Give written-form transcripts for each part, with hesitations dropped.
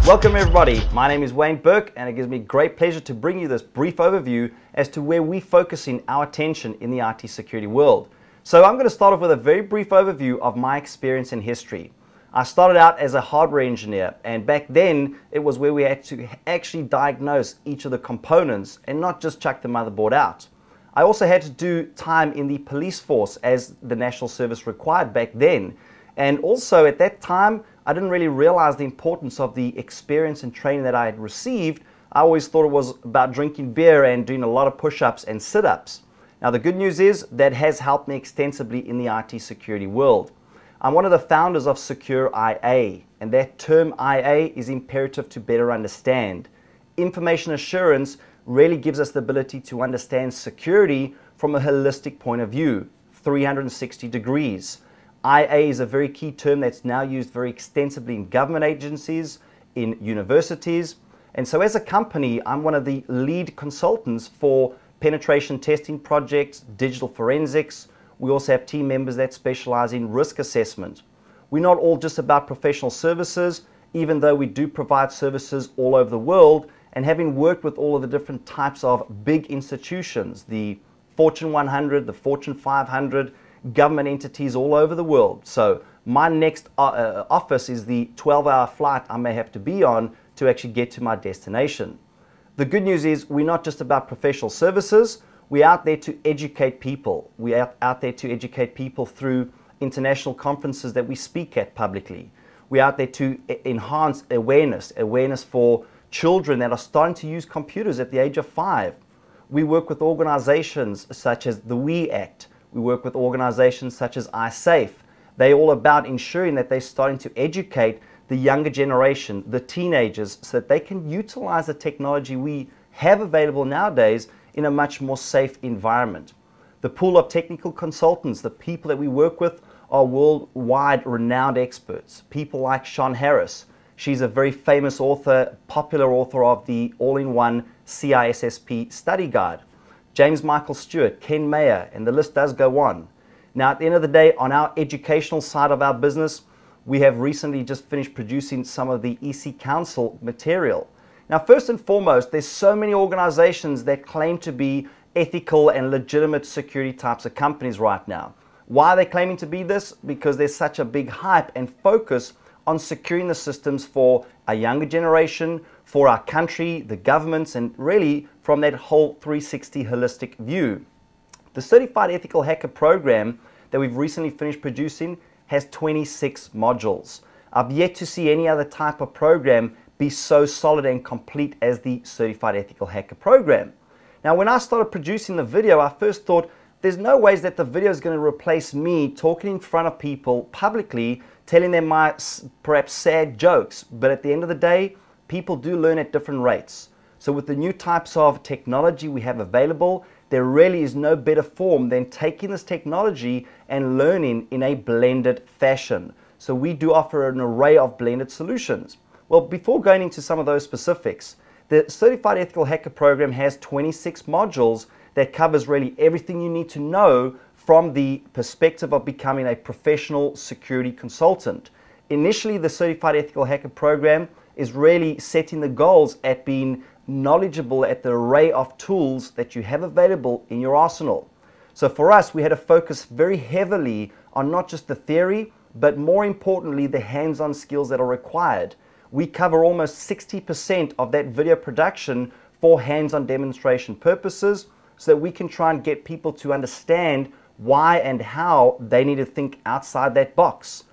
Welcome everybody, my name is Wayne Burke and it gives me great pleasure to bring you this brief overview as to where we focus in our attention in the IT security world. So I'm going to start off with a very brief overview of my experience in history. I started out as a hardware engineer, and back then it was where we had to actually diagnose each of the components and not just chuck the motherboard out. I also had to do time in the police force as the national service required back then, and also at that time I didn't really realize the importance of the experience and training that I had received. I always thought it was about drinking beer and doing a lot of push-ups and sit-ups. Now the good news is that has helped me extensively in the IT security world. I'm one of the founders of SecureIA, and that term IA is imperative to better understand. Information assurance really gives us the ability to understand security from a holistic point of view, 360 degrees. IA is a very key term that's now used very extensively in government agencies, in universities, and so as a company, I'm one of the lead consultants for penetration testing projects, digital forensics. We also have team members that specialize in risk assessment. We're not all just about professional services, even though we do provide services all over the world, and having worked with all of the different types of big institutions, the Fortune 100, the Fortune 500, government entities all over the world. So my next office is the 12-hour flight I may have to be on to actually get to my destination. The good news is we're not just about professional services, we're out there to educate people. We're out there to educate people through international conferences that we speak at publicly. We're out there to enhance awareness for children that are starting to use computers at the age of 5. We work with organizations such as the WE Act. We work with organizations such as iSafe. They're all about ensuring that they're starting to educate the younger generation, the teenagers, so that they can utilize the technology we have available nowadays in a much more safe environment. The pool of technical consultants, the people that we work with, are worldwide renowned experts. People like Sean Harris. She's a very famous author, popular author of the all-in-one CISSP study guide. James Michael Stewart, Ken Mayer, and the list does go on. Now at the end of the day, on our educational side of our business, we have recently just finished producing some of the EC Council material. Now first and foremost, there's so many organizations that claim to be ethical and legitimate security types of companies right now. Why are they claiming to be this? Because there's such a big hype and focus on securing the systems for a younger generation, for our country, the governments, and really from that whole 360 holistic view. The Certified Ethical Hacker program that we've recently finished producing has 26 modules. I've yet to see any other type of program be so solid and complete as the Certified Ethical Hacker program. Now when I started producing the video, I first thought there's no ways that the video is going to replace me talking in front of people publicly, telling them my perhaps sad jokes, but at the end of the day, people do learn at different rates. So with the new types of technology we have available, there really is no better form than taking this technology and learning in a blended fashion. So we do offer an array of blended solutions. Well, before going into some of those specifics, the Certified Ethical Hacker program has 26 modules that covers really everything you need to know from the perspective of becoming a professional security consultant. Initially, the Certified Ethical Hacker program is really setting the goals at being knowledgeable at the array of tools that you have available in your arsenal. So for us, we had to focus very heavily on not just the theory, but more importantly, the hands-on skills that are required. We cover almost 60% of that video production for hands-on demonstration purposes, so that we can try and get people to understand why and how they need to think outside that box.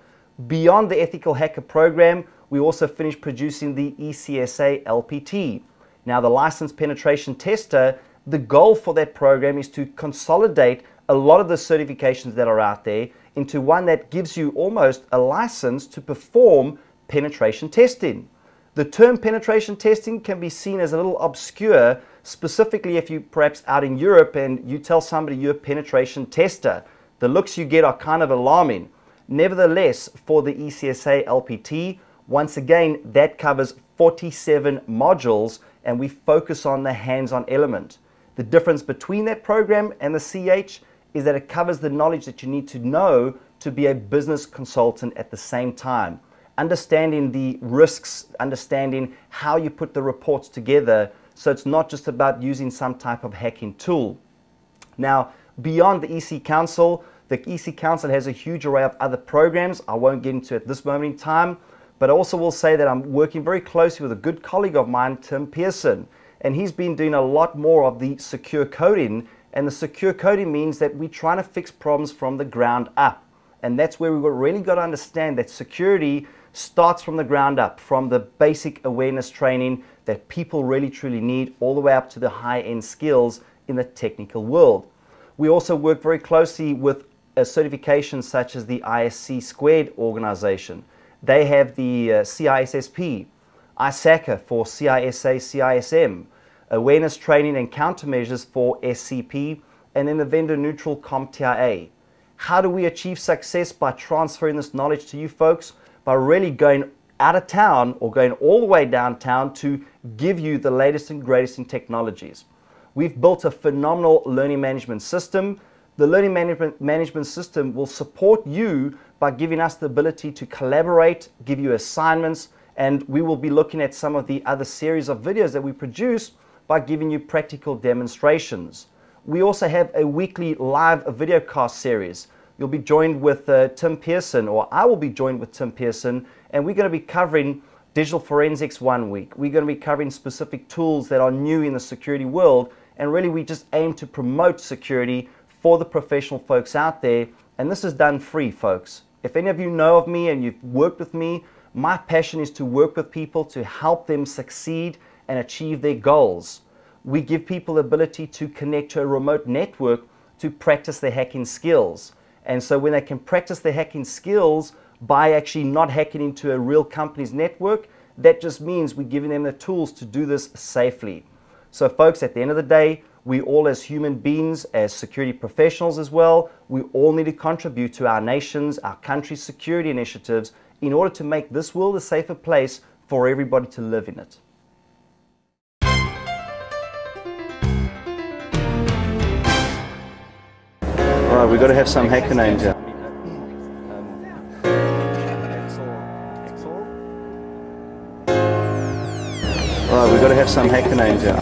Beyond the Ethical Hacker program, we also finished producing the ECSA LPT. Now the Licensed Penetration Tester, the goal for that program is to consolidate a lot of the certifications that are out there into one that gives you almost a license to perform penetration testing. The term penetration testing can be seen as a little obscure, specifically if you're perhaps out in Europe and you tell somebody you're a penetration tester. The looks you get are kind of alarming. Nevertheless, for the ECSA LPT, once again, that covers 47 modules and we focus on the hands-on element. The difference between that program and the CH is that it covers the knowledge that you need to know to be a business consultant at the same time. understanding the risks, understanding how you put the reports together, so it's not just about using some type of hacking tool. Now, beyond the EC Council, the EC Council has a huge array of other programs. I won't get into it at this moment in time, but I also will say that I'm working very closely with a good colleague of mine, Tim Pearson, and he's been doing a lot more of the secure coding, and the secure coding means that we're trying to fix problems from the ground up. And that's where we've really got to understand that security starts from the ground up, from the basic awareness training that people really truly need, all the way up to the high-end skills in the technical world. We also work very closely with certifications such as the ISC Squared organization. They have the CISSP, ISACA for CISA, CISM, awareness training and countermeasures for SCP, and then the vendor neutral CompTIA. How do we achieve success? By transferring this knowledge to you folks, by really going out of town or going all the way downtown to give you the latest and greatest in technologies. We've built a phenomenal learning management system. The learning management system will support you by giving us the ability to collaborate, give you assignments, and we will be looking at some of the other series of videos that we produce by giving you practical demonstrations. We also have a weekly live video cast series. You'll be joined with Tim Pearson, or I will be joined with Tim Pearson, and we're going to be covering digital forensics one week. We're going to be covering specific tools that are new in the security world, and really we just aim to promote security for the professional folks out there, and this is done free, folks. If any of you know of me and you've worked with me, my passion is to work with people to help them succeed and achieve their goals. We give people the ability to connect to a remote network to practice their hacking skills. And so when they can practice their hacking skills by actually not hacking into a real company's network, that just means we're giving them the tools to do this safely. So folks, at the end of the day, we all as human beings, as security professionals as well, we all need to contribute to our nation's, our country's security initiatives in order to make this world a safer place for everybody to live in it. Alright, we've got to have some hacker names here. Alright, we've got to have some hacker names here.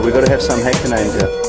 We've got to have some hacker names here.